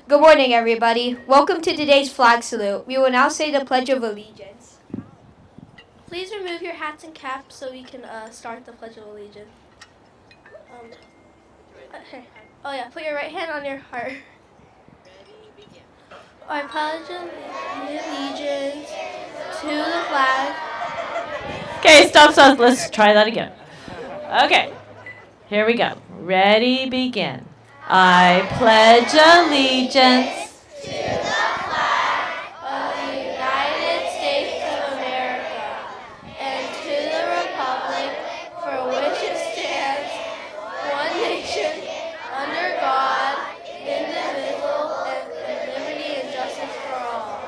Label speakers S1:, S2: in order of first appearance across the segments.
S1: Good morning, everybody. Welcome to today's flag salute. We will now say the Pledge of Allegiance.
S2: Please remove your hats and caps so we can start the Pledge of Allegiance. Okay. Oh yeah, put your right hand on your heart. I pledge allegiance to the flag.
S3: Okay, stop. Let's try that again. Okay, here we go. Ready, begin. I pledge allegiance
S2: To the flag of the United States of America and to the republic for which it stands, one nation, under God, indivisible, and liberty and justice for all.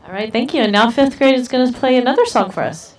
S3: All right, thank you. And now fifth grade is going to play another song for us.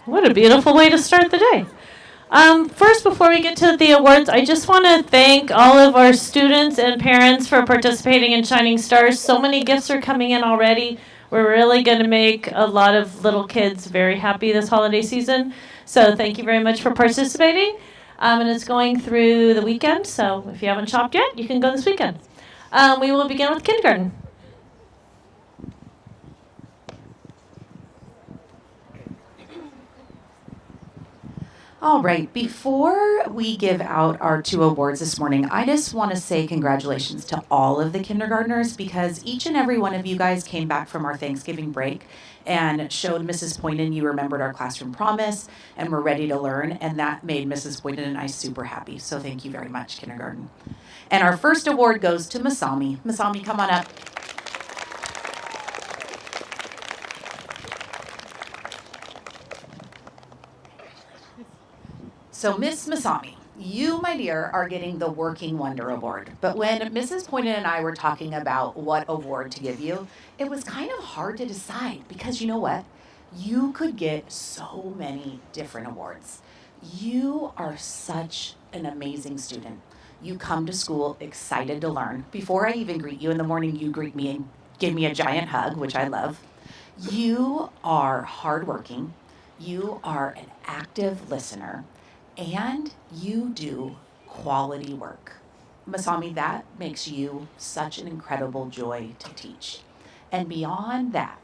S3: What a beautiful way to start the day. First, before we get to the awards, I just want to thank all of our students and parents for participating in Shining Stars. So many gifts are coming in already. We're really going to make a lot of little kids very happy this holiday season. So thank you very much for participating. And it's going through the weekend, so if you haven't shopped yet, you can go this weekend. We will begin with kindergarten.
S4: All right, before we give out our 2 awards this morning, I just want to say congratulations to all of the kindergartners because each and every one of you guys came back from our Thanksgiving break and showed Mrs. Poynan you remembered our classroom promise and were ready to learn, and that made Mrs. Poynan and I super happy. So thank you very much, kindergarten. And our first award goes to Masami. Masami, come on up. So, Miss Masami, you, my dear, are getting the Working Wonder Award. But when Mrs. Poynan and I were talking about what award to give you, it was kind of hard to decide because you know what? You could get so many different awards. You are such an amazing student. You come to school excited to learn. Before I even greet you in the morning, you greet me and give me a giant hug, which I love. You are hardworking. You are an active listener. And you do quality work. Masami, that makes you such an incredible joy to teach. And beyond that,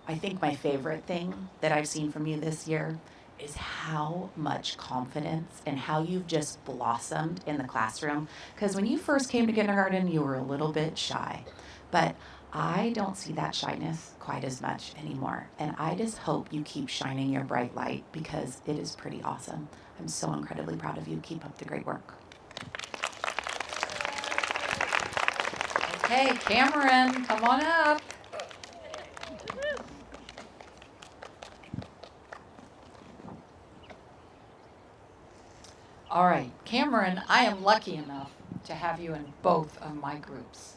S4: I think my favorite thing that I've seen from you this year is how much confidence and how you've just blossomed in the classroom. Because when you first came to kindergarten, you were a little bit shy. But I don't see that shyness quite as much anymore. And I just hope you keep shining your bright light because it is pretty awesome. I'm so incredibly proud of you. Keep up the great work. Okay, Cameron, come on up.
S5: All right, Cameron, I am lucky enough to have you in both of my groups.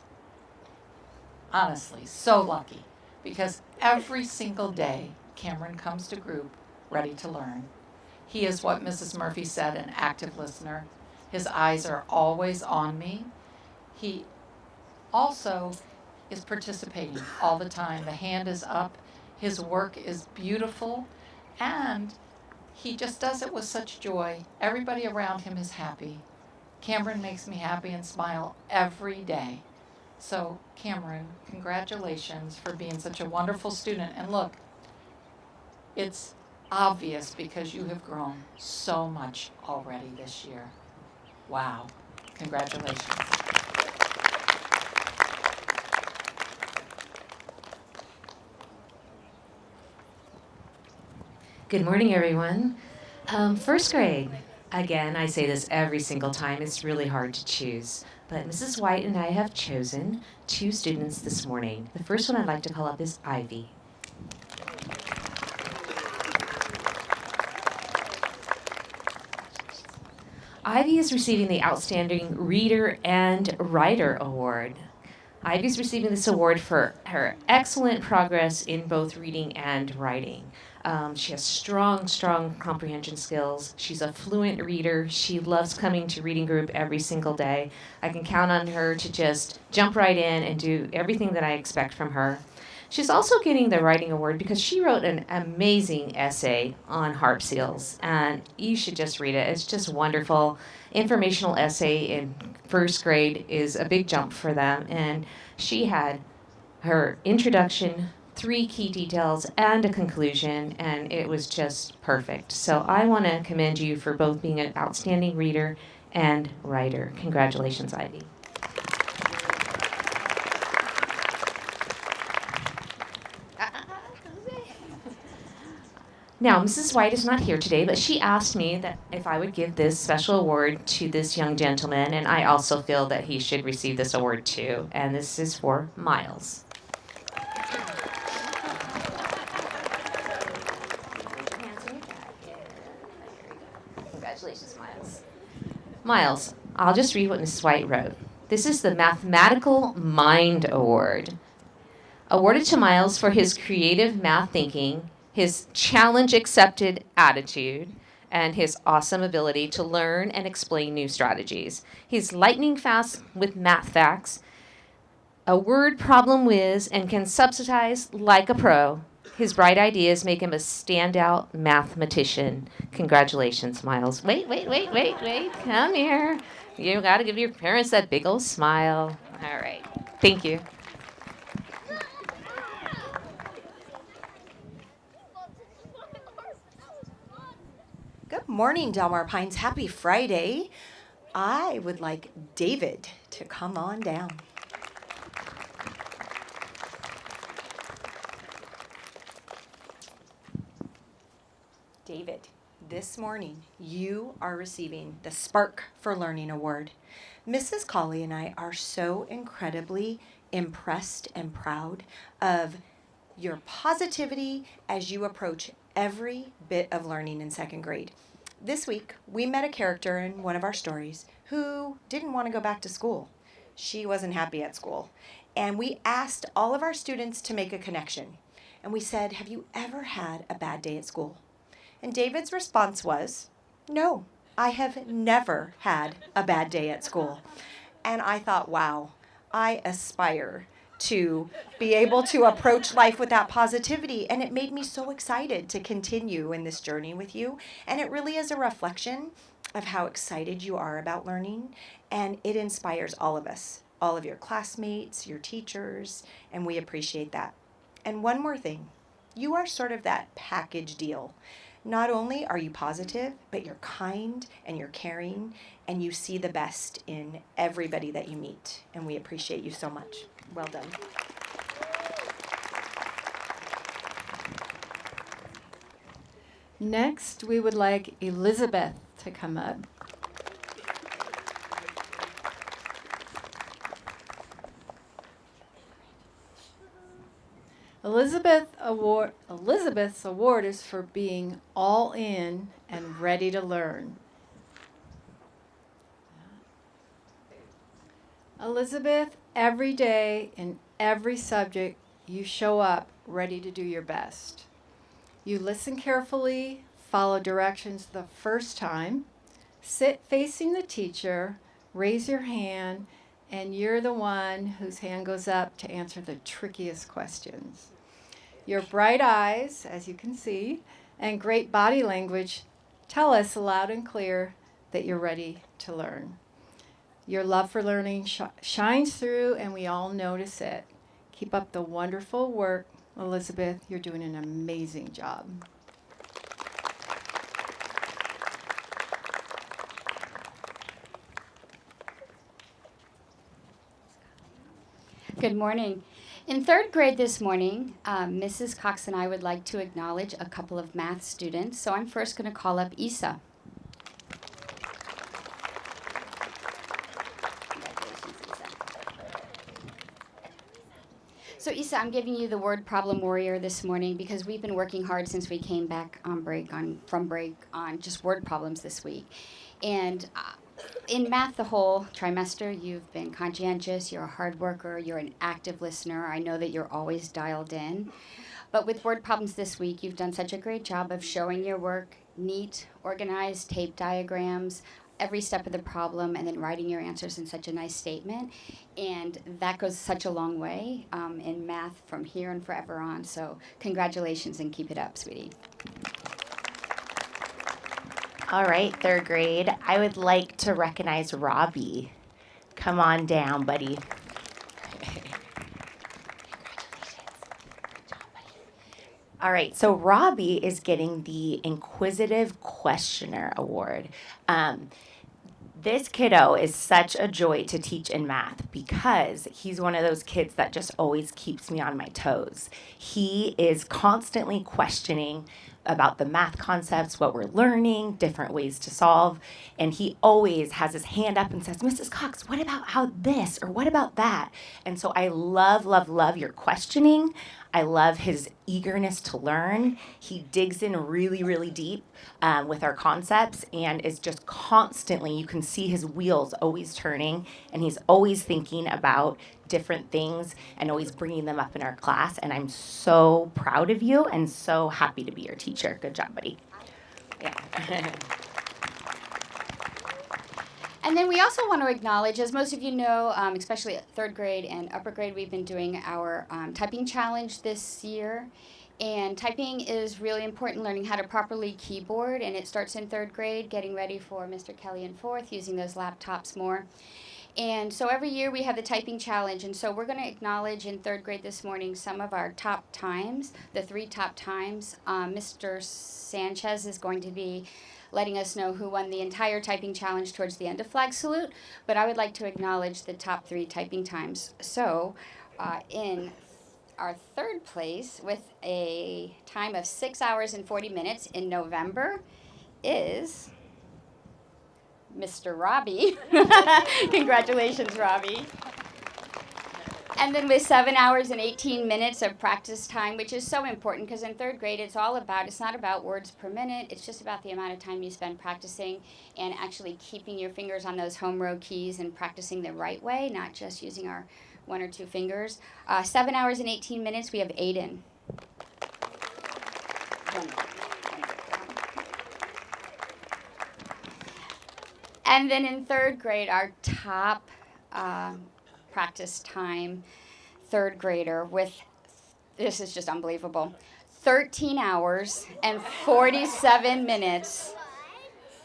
S5: Honestly, so lucky, because every single day Cameron comes to group ready to learn. He is what Mrs. Murphy said, an active listener. His eyes are always on me. He also is participating all the time. The hand is up. His work is beautiful, and he just does it with such joy. Everybody around him is happy. Cameron makes me happy and smile every day. So, Cameron, congratulations for being such a wonderful student. And look, it's obvious because you have grown so much already this year. Wow. Congratulations.
S6: Good morning, everyone. First grade. Again, I say this every single time. It's really hard to choose. But Mrs. White and I have chosen 2 students this morning. The first one I'd like to call up is Ivy. Ivy is receiving the Outstanding Reader and Writer Award. Ivy is receiving this award for her excellent progress in both reading and writing. She has strong comprehension skills. She's a fluent reader. She loves coming to reading group every single day. I can count on her to just jump right in and do everything that I expect from her. She's also getting the writing award because she wrote an amazing essay on harp seals, and you should just read it. It's just wonderful. Informational essay in first grade is a big jump for them, and she had her introduction, 3 key details, and a conclusion, and it was just perfect. So I want to commend you for both being an outstanding reader and writer. Congratulations, Ivy. Now, Mrs. White is not here today, but she asked me that if I would give this special award to this young gentleman, and I also feel that he should receive this award too, and this is for Miles. Congratulations, Miles. Miles, I'll just read what Mrs. White wrote. This is the Mathematical Mind Award, awarded to Miles for his creative math thinking, his challenge-accepted attitude, and his awesome ability to learn and explain new strategies. He's lightning fast with math facts, a word problem whiz, and can subsidize like a pro. His bright ideas make him a standout mathematician. Congratulations, Miles. Wait. Come here. You got to give your parents that big old smile. All right. Thank you.
S7: Good morning, Delmar Pines. Happy Friday. I would like David to come on down. David, this morning you are receiving the Spark for Learning Award. Mrs. Colley and I are so incredibly impressed and proud of your positivity as you approach every bit of learning in second grade. This week, we met a character in one of our stories who didn't want to go back to school. She wasn't happy at school. And we asked all of our students to make a connection. And we said, have you ever had a bad day at school? And David's response was, no, I have never had a bad day at school. And I thought, wow, I aspire to be able to approach life with that positivity. And it made me so excited to continue in this journey with you. And it really is a reflection of how excited you are about learning. And it inspires all of us, all of your classmates, your teachers, and we appreciate that. And one more thing, you are sort of that package deal. Not only are you positive, but you're kind and you're caring and you see the best in everybody that you meet. And we appreciate you so much. Well done.
S8: Next, we would like Elizabeth to come up. Elizabeth's award is for being all in and ready to learn. Elizabeth, every day in every subject, you show up ready to do your best. You listen carefully, follow directions the first time, sit facing the teacher, raise your hand, and you're the one whose hand goes up to answer the trickiest questions. Your bright eyes, as you can see, and great body language tell us loud and clear that you're ready to learn. Your love for learning shines through, and we all notice it. Keep up the wonderful work, Elizabeth. You're doing an amazing job.
S9: Good morning. In third grade this morning, Mrs. Cox and I would like to acknowledge a couple of math students. So I'm first going to call up Isa. So Isa, I'm giving you the word problem warrior this morning because we've been working hard since we came back from break on just word problems this week. And in math the whole trimester, you've been conscientious, you're a hard worker, you're an active listener. I know that you're always dialed in. But with word problems this week, you've done such a great job of showing your work, neat, organized, tape diagrams, every step of the problem, and then writing your answers in such a nice statement. And that goes such a long way in math from here and forever on. So congratulations and keep it up, sweetie.
S10: All right, third grade. I would like to recognize Robbie. Come on down, buddy. All right, so Robbie is getting the Inquisitive Questioner Award. This kiddo is such a joy to teach in math because he's one of those kids that just always keeps me on my toes. He is constantly questioning about the math concepts, what we're learning, different ways to solve, and he always has his hand up and says, Mrs. Cox, what about how this or what about that? And so I love your questioning. I love his eagerness to learn. He digs in really, really deep with our concepts and is just constantly, you can see his wheels always turning, and he's always thinking about different things and always bringing them up in our class. And I'm so proud of you and so happy to be your teacher. Good job, buddy. Yeah.
S9: And then we also want to acknowledge, as most of you know, especially at third grade and upper grade, we've been doing our typing challenge this year. And typing is really important, learning how to properly keyboard, and it starts in third grade, getting ready for Mr. Kelly in fourth, using those laptops more. And so every year we have the typing challenge, and so we're going to acknowledge in third grade this morning some of our top times, the 3 top times. Mr. Sanchez is going to be letting us know who won the entire typing challenge towards the end of Flag Salute, but I would like to acknowledge the top 3 typing times. So in our third place with a time of 6 hours and 40 minutes in November is Mr. Robbie. Congratulations, Robbie. And then with 7 hours and 18 minutes of practice time, which is so important because in third grade it's not about words per minute, it's just about the amount of time you spend practicing and actually keeping your fingers on those home row keys and practicing the right way, not just using our 1 or 2 fingers. 7 hours and 18 minutes, we have Aiden. And then in third grade, our top practice time, third grader with, this is just unbelievable, 13 hours and 47 minutes.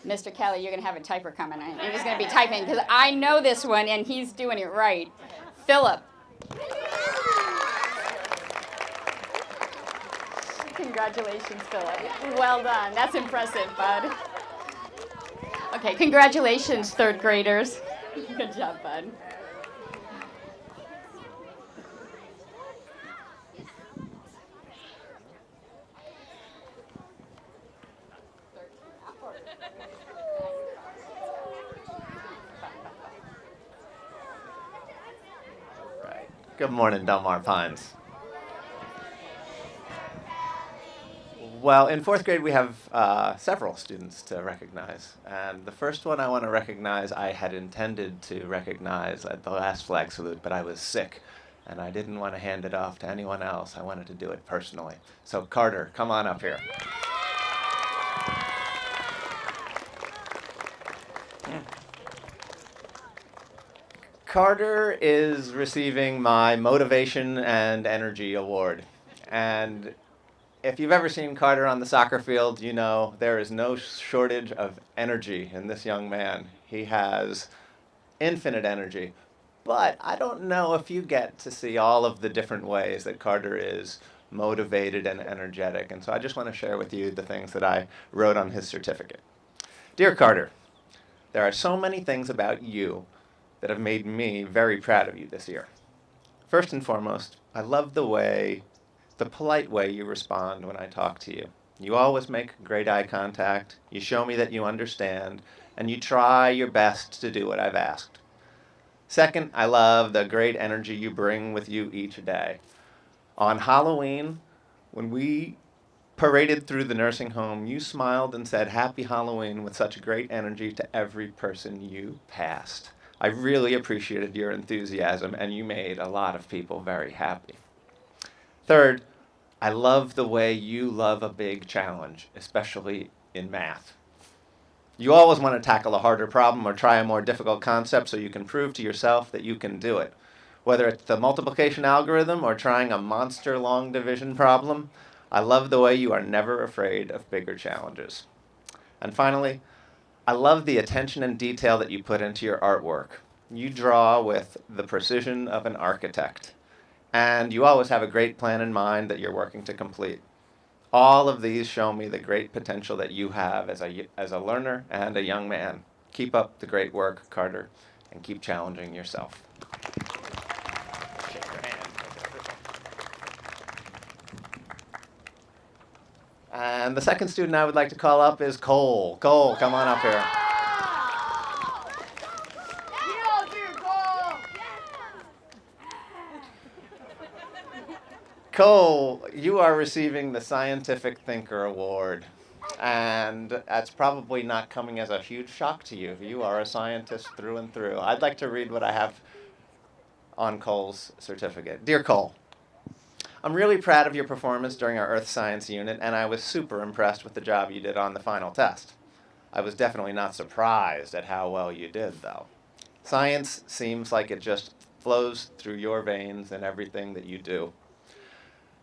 S9: Mr. Kelly, you're going to have a typer coming in. He's going to be typing because I know this one and he's doing it right. Philip. Congratulations, Philip. Well done. That's impressive, bud. Okay, congratulations, third graders. Good job, bud.
S11: Right. Good morning, Delmar Pines. Well, in fourth grade, we have several students to recognize. And the first one I want to recognize, I had intended to recognize at the last flag salute, but I was sick, and I didn't want to hand it off to anyone else. I wanted to do it personally. So Carter, come on up here. Carter is receiving my Motivation and Energy Award. And if you've ever seen Carter on the soccer field, you know there is no shortage of energy in this young man. He has infinite energy. But I don't know if you get to see all of the different ways that Carter is motivated and energetic. And so I just want to share with you the things that I wrote on his certificate. Dear Carter, there are so many things about you that have made me very proud of you this year. First and foremost, I love the polite way you respond when I talk to you. You always make great eye contact, you show me that you understand, and you try your best to do what I've asked. Second, I love the great energy you bring with you each day. On Halloween, when we paraded through the nursing home, you smiled and said Happy Halloween with such great energy to every person you passed. I really appreciated your enthusiasm, and you made a lot of people very happy. Third, I love the way you love a big challenge, especially in math. You always want to tackle a harder problem or try a more difficult concept so you can prove to yourself that you can do it. Whether it's the multiplication algorithm or trying a monster long division problem, I love the way you are never afraid of bigger challenges. And finally, I love the attention and detail that you put into your artwork. You draw with the precision of an architect. And you always have a great plan in mind that you're working to complete. All of these show me the great potential that you have as a learner and a young man. Keep up the great work, Carter, and keep challenging yourself. Shake your hand. And the second student I would like to call up is Cole. Cole, come on up here. Cole, you are receiving the Scientific Thinker Award. And that's probably not coming as a huge shock to you. You are a scientist through and through. I'd like to read what I have on Cole's certificate. Dear Cole, I'm really proud of your performance during our Earth Science unit, and I was super impressed with the job you did on the final test. I was definitely not surprised at how well you did, though. Science seems like it just flows through your veins in everything that you do.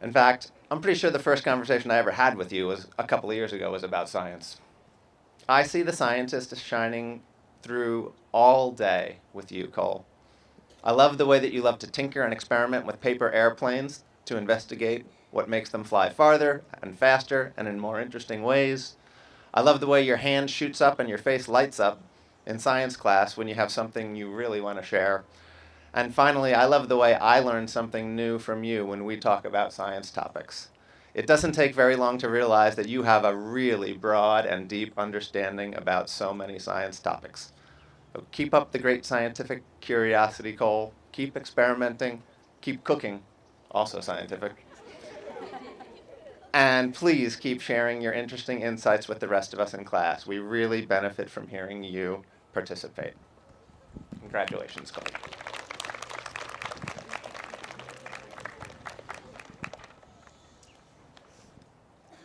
S11: In fact, I'm pretty sure the first conversation I ever had with you was a couple of years ago was about science. I see the scientist shining through all day with you, Cole. I love the way that you love to tinker and experiment with paper airplanes to investigate what makes them fly farther and faster and in more interesting ways. I love the way your hand shoots up and your face lights up in science class when you have something you really want to share. And finally, I love the way I learn something new from you when we talk about science topics. It doesn't take very long to realize that you have a really broad and deep understanding about so many science topics. So keep up the great scientific curiosity, Cole. Keep experimenting. Keep cooking, also scientific. And please keep sharing your interesting insights with the rest of us in class. We really benefit from hearing you participate. Congratulations, Cole.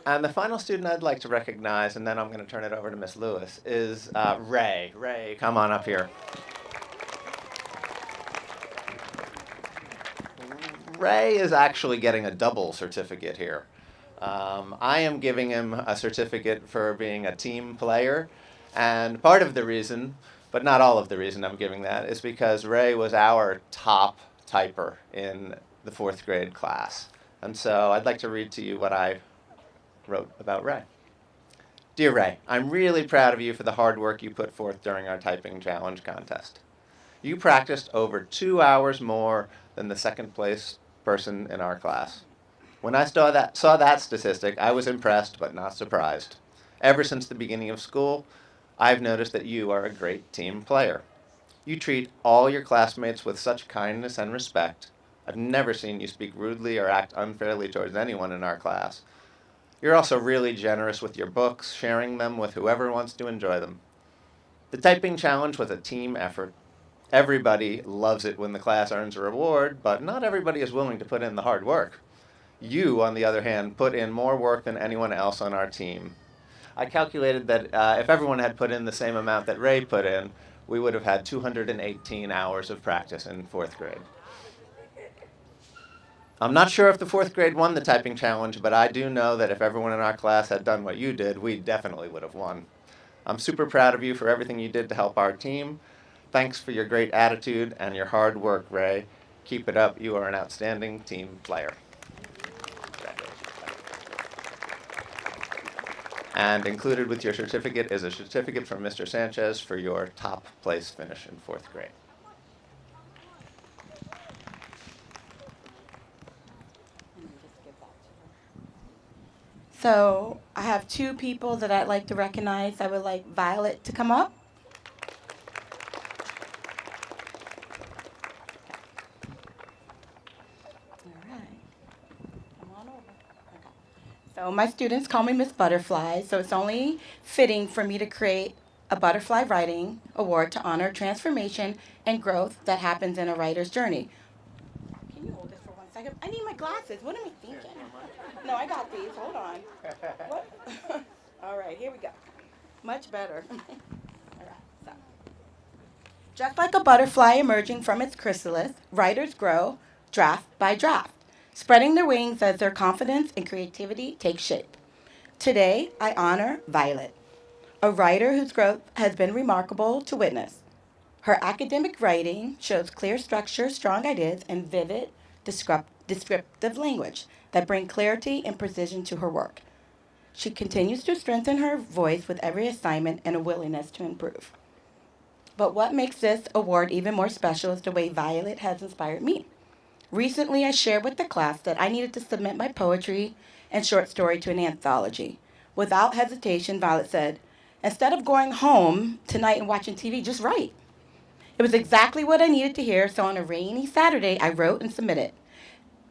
S11: And the final student I'd like to recognize, and then I'm going to turn it over to Miss Lewis, is Ray. Ray, come on up here. Ray is actually getting a double certificate here. I am giving him a certificate for being a team player, and part of the reason, but not all of the reason I'm giving that, is because Ray was our top typer in the 4th grade class. And so I'd like to read to you what I wrote about Ray. Dear Ray, I'm really proud of you for the hard work you put forth during our typing challenge contest. You practiced over 2 hours more than the second place person in our class. When I saw that statistic, I was impressed but not surprised. Ever since the beginning of school, I've noticed that you are a great team player. You treat all your classmates with such kindness and respect. I've never seen you speak rudely or act unfairly towards anyone in our class. You're also really generous with your books, sharing them with whoever wants to enjoy them. The typing challenge was a team effort. Everybody loves it when the class earns a reward, but not everybody is willing to put in the hard work. You, on the other hand, put in more work than anyone else on our team. I calculated that if everyone had put in the same amount that Ray put in, we would have had 218 hours of practice in 4th grade. I'm not sure if the 4th grade won the typing challenge, but I do know that if everyone in our class had done what you did, we definitely would have won. I'm super proud of you for everything you did to help our team. Thanks for your great attitude and your hard work, Ray. Keep it up. You are an outstanding team player. And included with your certificate is a certificate from Mr. Sanchez for your top place finish in 4th grade.
S12: So I have 2 people that I'd like to recognize. I would like Violet to come up. All right. Come on over. Okay. So my students call me Miss Butterfly, so it's only fitting for me to create a Butterfly Writing Award to honor transformation and growth that happens in a writer's journey. Can you hold this for 1 second? I need my glasses. What am I thinking? No, I got these. Hold on. What? All right, here we go. Much better. All right, so. Just like a butterfly emerging from its chrysalis, writers grow draft by draft, spreading their wings as their confidence and creativity take shape. Today, I honor Violet, a writer whose growth has been remarkable to witness. Her academic writing shows clear structure, strong ideas, and vivid, descriptive language that bring clarity and precision to her work. She continues to strengthen her voice with every assignment and a willingness to improve. But what makes this award even more special is the way Violet has inspired me. Recently, I shared with the class that I needed to submit my poetry and short story to an anthology. Without hesitation, Violet said, "Instead of going home tonight and watching TV, just write." It was exactly what I needed to hear, so on a rainy Saturday, I wrote and submitted.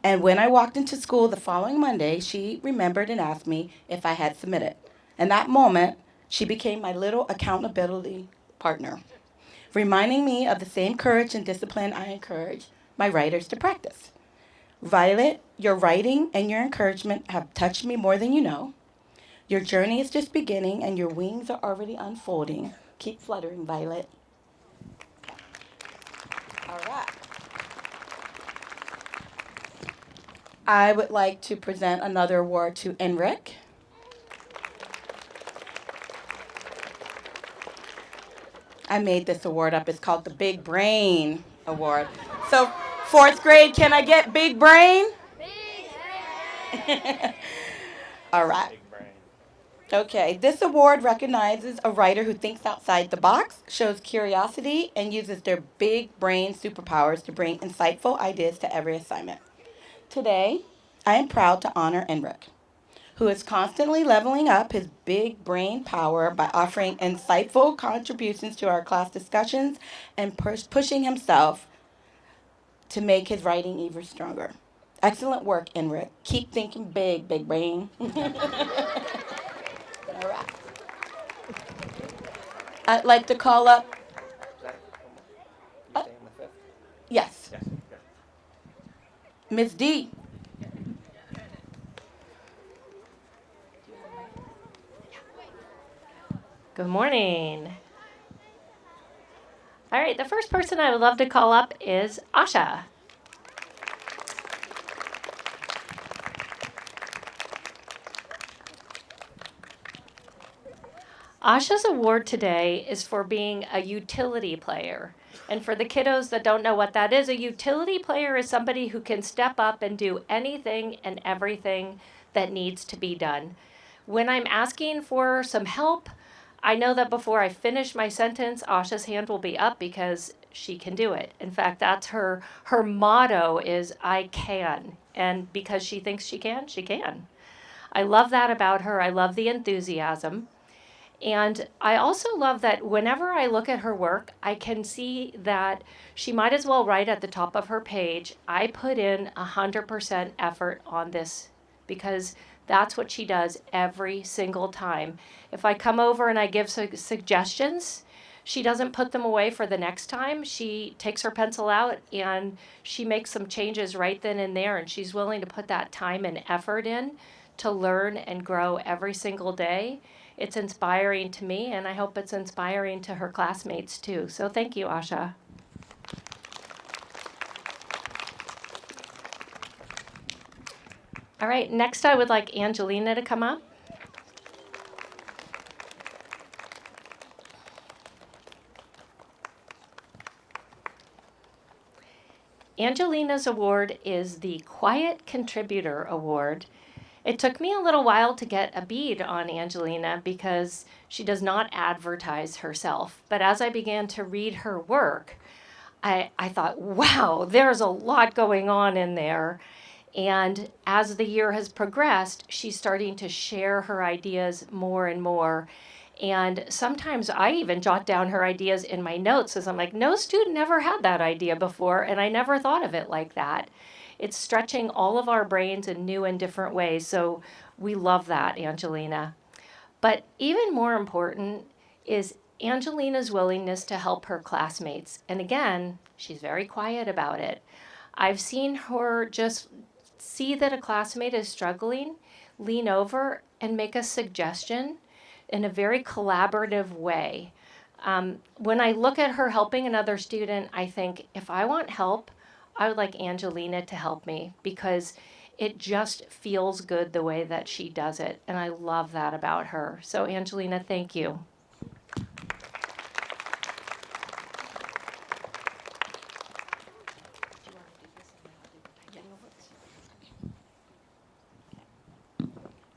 S12: And when I walked into school the following Monday, she remembered and asked me if I had submitted. In that moment, she became my little accountability partner, reminding me of the same courage and discipline I encourage my writers to practice. Violet, your writing and your encouragement have touched me more than you know. Your journey is just beginning and your wings are already unfolding. Keep fluttering, Violet. All right. I would like to present another award to Enric. I made this award up. It's called the Big Brain Award. So, fourth grade, can I get big brain? Big brain. All right. Okay, this award recognizes a writer who thinks outside the box, shows curiosity, and uses their big brain superpowers to bring insightful ideas to every assignment. Today, I am proud to honor Enric, who is constantly leveling up his big brain power by offering insightful contributions to our class discussions and pushing himself to make his writing even stronger. Excellent work, Enric. Keep thinking big, big brain. All right. I'd like to call up. Yes. Ms. D.
S13: Good morning. All right, the first person I would love to call up is Asha. Asha's award today is for being a utility player. And for the kiddos that don't know what that is, a utility player is somebody who can step up and do anything and everything that needs to be done. When I'm asking for some help, I know that before I finish my sentence, Asha's hand will be up because she can do it. In fact, that's her motto is I can. And because she thinks she can, she can. I love that about her. I love the enthusiasm. And I also love that whenever I look at her work, I can see that she might as well write at the top of her page, I put in 100% effort on this, because that's what she does every single time. If I come over and I give suggestions, she doesn't put them away for the next time. She takes her pencil out and she makes some changes right then and there, and she's willing to put that time and effort in to learn and grow every single day. It's inspiring to me, and I hope it's inspiring to her classmates too. So thank you, Asha. All right, next I would like Angelina to come up. Angelina's award is the Quiet Contributor Award. It took me a little while to get a bead on Angelina because she does not advertise herself. But as I began to read her work, I thought, wow, there's a lot going on in there. And as the year has progressed, she's starting to share her ideas more and more. And sometimes I even jot down her ideas in my notes as I'm like, no student ever had that idea before, and I never thought of it like that. It's stretching all of our brains in new and different ways, so we love that, Angelina. But even more important is Angelina's willingness to help her classmates. And again, she's very quiet about it. I've seen her just see that a classmate is struggling, lean over and make a suggestion in a very collaborative way. When I look at her helping another student, I think, if I want help, I would like Angelina to help me, because it just feels good the way that she does it. And I love that about her. So Angelina, thank you.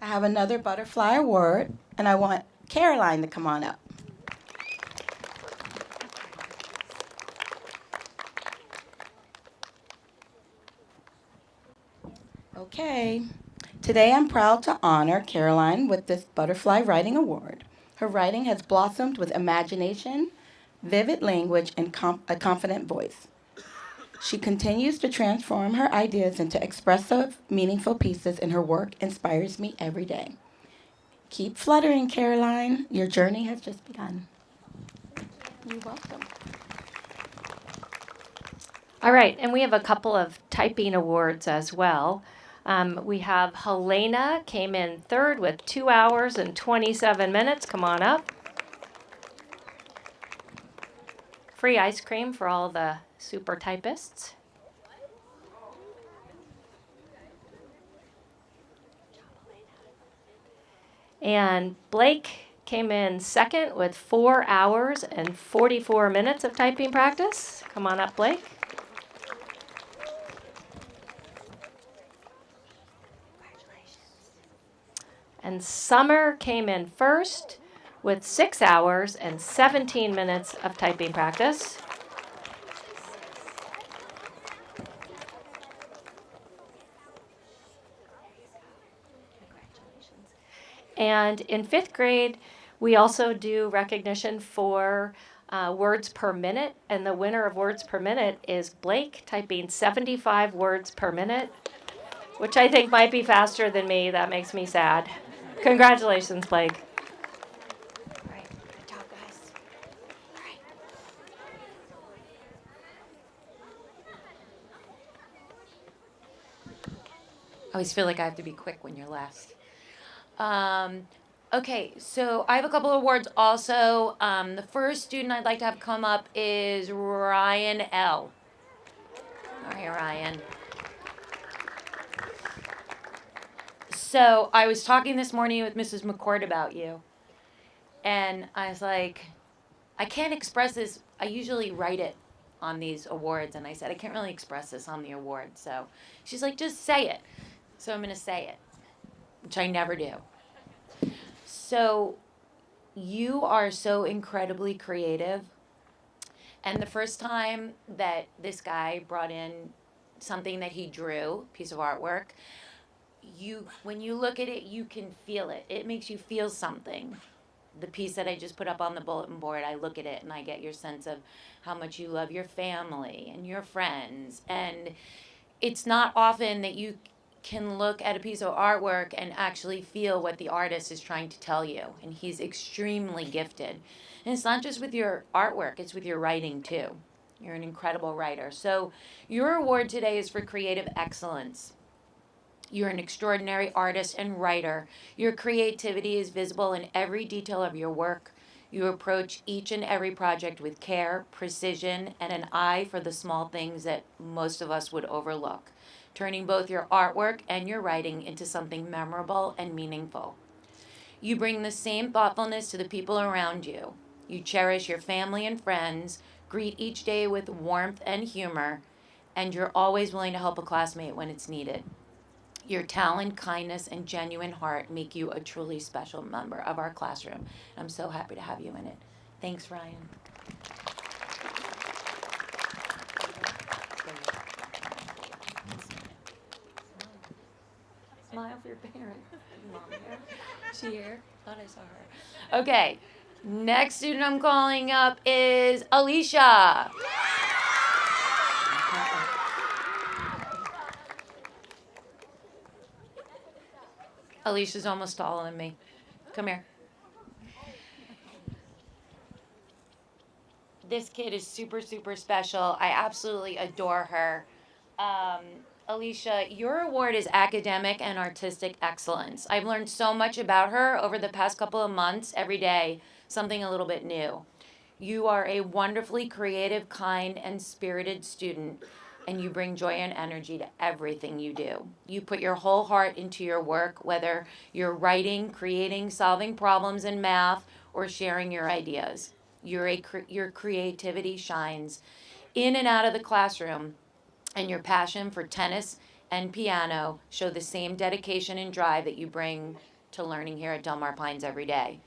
S12: I have another butterfly award, and I want Caroline to come on up. Okay. Today I'm proud to honor Caroline with this Butterfly Writing Award. Her writing has blossomed with imagination, vivid language, and a confident voice. She continues to transform her ideas into expressive, meaningful pieces, and her work inspires me every day. Keep fluttering, Caroline. Your journey has just begun. You're welcome.
S13: All right, and we have a couple of typing awards as well. We have Helena came in third with 2 hours and 27 minutes. Come on up. Free ice cream for all the super typists. And Blake came in second with 4 hours and 44 minutes of typing practice. Come on up, Blake. And Summer came in first with 6 hours and 17 minutes of typing practice. And in 5th grade, we also do recognition for words per minute. And the winner of words per minute is Blake, typing 75 words per minute, which I think might be faster than me. That makes me sad. Congratulations, Blake.
S10: All right, good job, guys. All right. I always feel like I have to be quick when you're last. Okay, so I have a couple of awards also. The first student I'd like to have come up is Ryan L. All right, Ryan. So I was talking this morning with Mrs. McCord about you. And I was like, I can't express this. I usually write it on these awards. And I said, I can't really express this on the award. So she's like, just say it. So I'm going to say it, which I never do. So you are so incredibly creative. And the first time that this guy brought in something that he drew, piece of artwork, when you look at it, you can feel it. It makes you feel something. The piece that I just put up on the bulletin board, I look at it and I get your sense of how much you love your family and your friends. And it's not often that you can look at a piece of artwork and actually feel what the artist is trying to tell you. And he's extremely gifted. And it's not just with your artwork, it's with your writing too. You're an incredible writer. So your award today is for creative excellence. You're an extraordinary artist and writer. Your creativity is visible in every detail of your work. You approach each and every project with care, precision, and an eye for the small things that most of us would overlook, turning both your artwork and your writing into something memorable and meaningful. You bring the same thoughtfulness to the people around you. You cherish your family and friends, greet each day with warmth and humor, and you're always willing to help a classmate when it's needed. Your talent, kindness, and genuine heart make you a truly special member of our classroom. I'm so happy to have you in it. Thanks, Ryan. Smile for your parents. Mom here. She here? Thought I saw her. Okay. Next student I'm calling up is Alicia. Alicia's almost taller than me. Come here. This kid is super, super special. I absolutely adore her. Alicia, your award is academic and artistic excellence. I've learned so much about her over the past couple of months, every day, something a little bit new. You are a wonderfully creative, kind, and spirited student, and you bring joy and energy to everything you do. You put your whole heart into your work, whether you're writing, creating, solving problems in math, or sharing your ideas. Your creativity shines in and out of the classroom, and your passion for tennis and piano show the same dedication and drive that you bring to learning here at Del Mar Pines every day.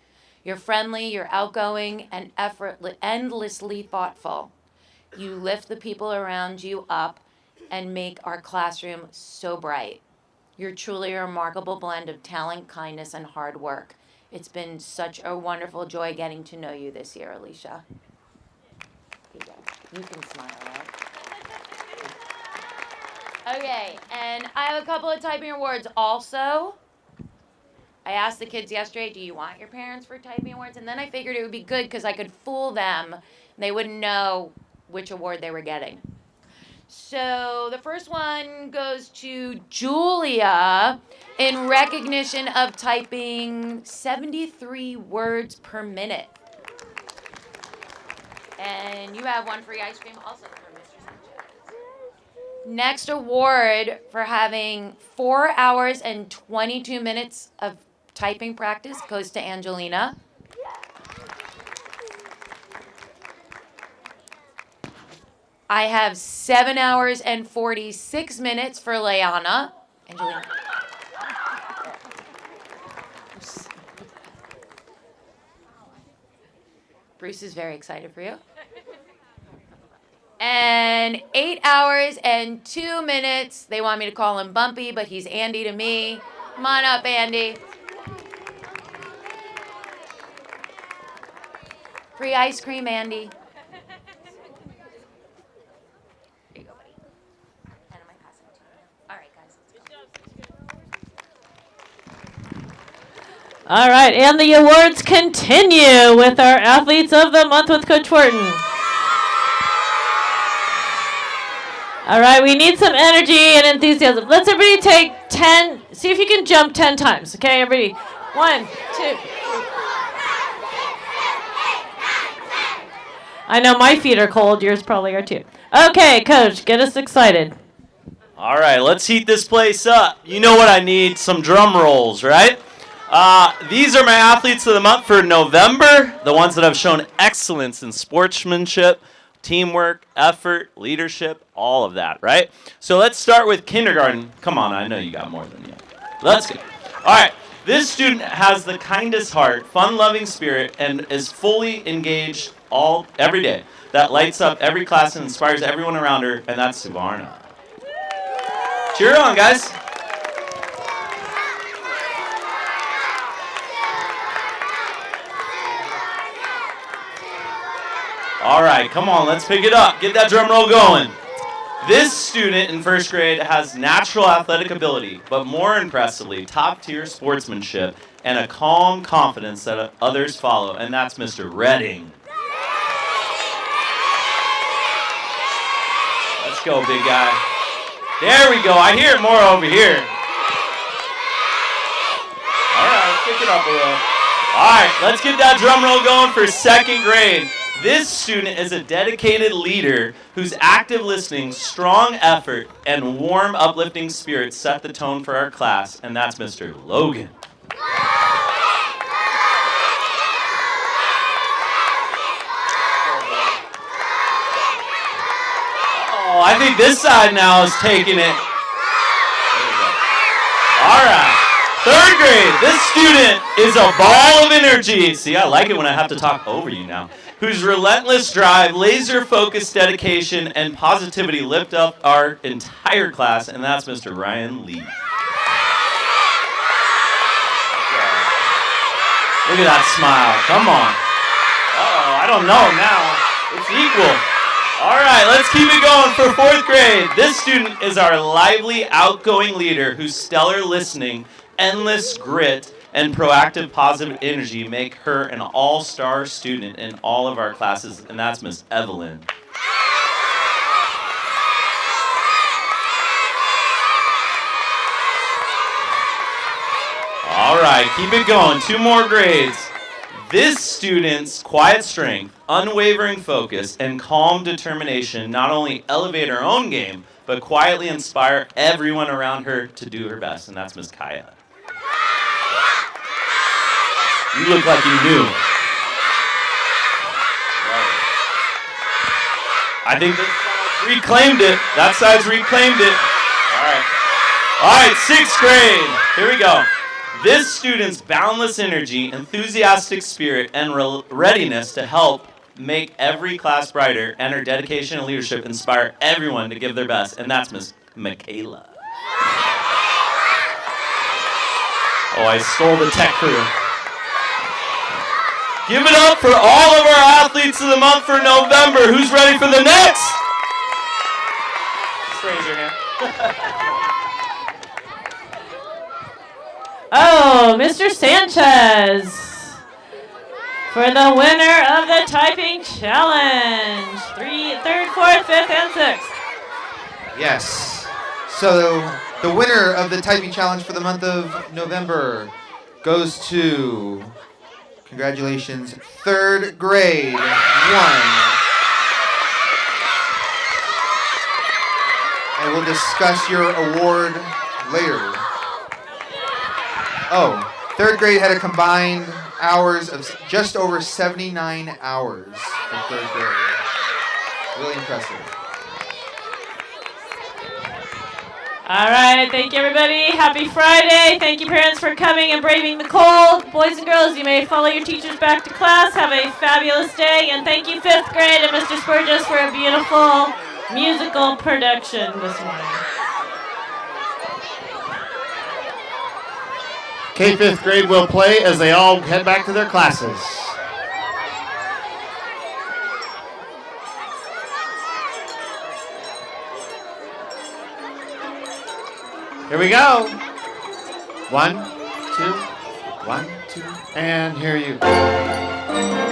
S10: You're friendly, you're outgoing, and endlessly thoughtful. You lift the people around you up and make our classroom so bright. You're truly a remarkable blend of talent, kindness, and hard work. It's been such a wonderful joy getting to know you this year, Alicia. You can smile, right?
S14: Okay, and I have a couple of typing awards also. I asked the kids yesterday, do you want your parents for typing awards? And then I figured it would be good because I could fool them and they wouldn't know which award they were getting. So the first one goes to Julia in recognition of typing 73 words per minute. And you have one free ice cream also for Mr. Sanchez. Next award for having 4 hours and 22 minutes of typing practice goes to Angelina. I have 7 hours and 46 minutes for Leanna. Angelina. Bruce is very excited for you. And 8 hours and 2 minutes. They want me to call him Bumpy, but he's Andy to me. Come on up, Andy. Free ice cream, Andy. Here you go, buddy. And I might pass it to you. All right, guys, let's go.
S3: All right, and the awards continue with our Athletes of the Month with Coach Wharton. All right, we need some energy and enthusiasm. Let's everybody take 10, see if you can jump 10 times. Okay, everybody. 1, 2. I know my feet are cold, yours probably are too. Okay, Coach, get us excited.
S15: All right, let's heat this place up. You know what I need? Some drum rolls, right? These are my Athletes of the Month for November, the ones that have shown excellence in sportsmanship, teamwork, effort, leadership, all of that, right? So let's start with kindergarten. Come on, I know you got more than you. Let's go. All right, this student has the kindest heart, fun-loving spirit, and is fully engaged every day. That lights up every class and inspires everyone around her, and that's Suvarna. Cheer on, guys. All right, come on, let's pick it up. Get that drum roll going. This student in first grade has natural athletic ability, but more impressively, top-tier sportsmanship and a calm confidence that others follow, and that's Mr. Redding. Let's go, big guy. There we go. I hear it more over here. All right, let's pick it up a little. All right, let's get that drum roll going for second grade. This student is a dedicated leader whose active listening, strong effort, and warm, uplifting spirit set the tone for our class, and that's Mr. Logan. Oh, I think this side now is taking it. All right. Third grade, this student is a ball of energy. See, I like it when I have to talk over you now. Whose relentless drive, laser-focused dedication, and positivity lift up our entire class, and that's Mr. Ryan Lee. Look at that smile. Come on. Uh-oh, I don't know now. It's equal. All right, let's keep it going for fourth grade. This student is our lively, outgoing leader whose stellar listening, endless grit, and proactive positive energy make her an all-star student in all of our classes, and that's Miss Evelyn. All right, keep it going. 2 more grades. This student's quiet strength, unwavering focus, and calm determination not only elevate her own game, but quietly inspire everyone around her to do her best, and that's Miss Kaya. You look like you knew. I think this side's reclaimed it. That side's reclaimed it. All right, 6th grade. Here we go. This student's boundless energy, enthusiastic spirit, and readiness to help make every class brighter, and her dedication and leadership inspire everyone to give their best, and that's Miss Michaela. Oh, I stole the tech crew. Give it up for all of our Athletes of the Month for November. Who's ready for the next? Just raise your hand.
S3: Oh, Mr. Sanchez for the winner of the typing challenge. Third, fourth, fifth, and sixth.
S16: Yes. So the winner of the typing challenge for the month of November goes to, congratulations, third grade 1. And we'll discuss your award later. Oh, third grade had a combined hours of just over 79 hours for third grade. Really impressive.
S3: All right, thank you, everybody. Happy Friday. Thank you, parents, for coming and braving the cold. Boys and girls, you may follow your teachers back to class. Have a fabulous day. And thank you, 5th grade and Mr. Spurgis, for a beautiful musical production this morning.
S17: Okay, 5th grade will play as they all head back to their classes. Here we go. 1, 2, 1, 2, and here you go.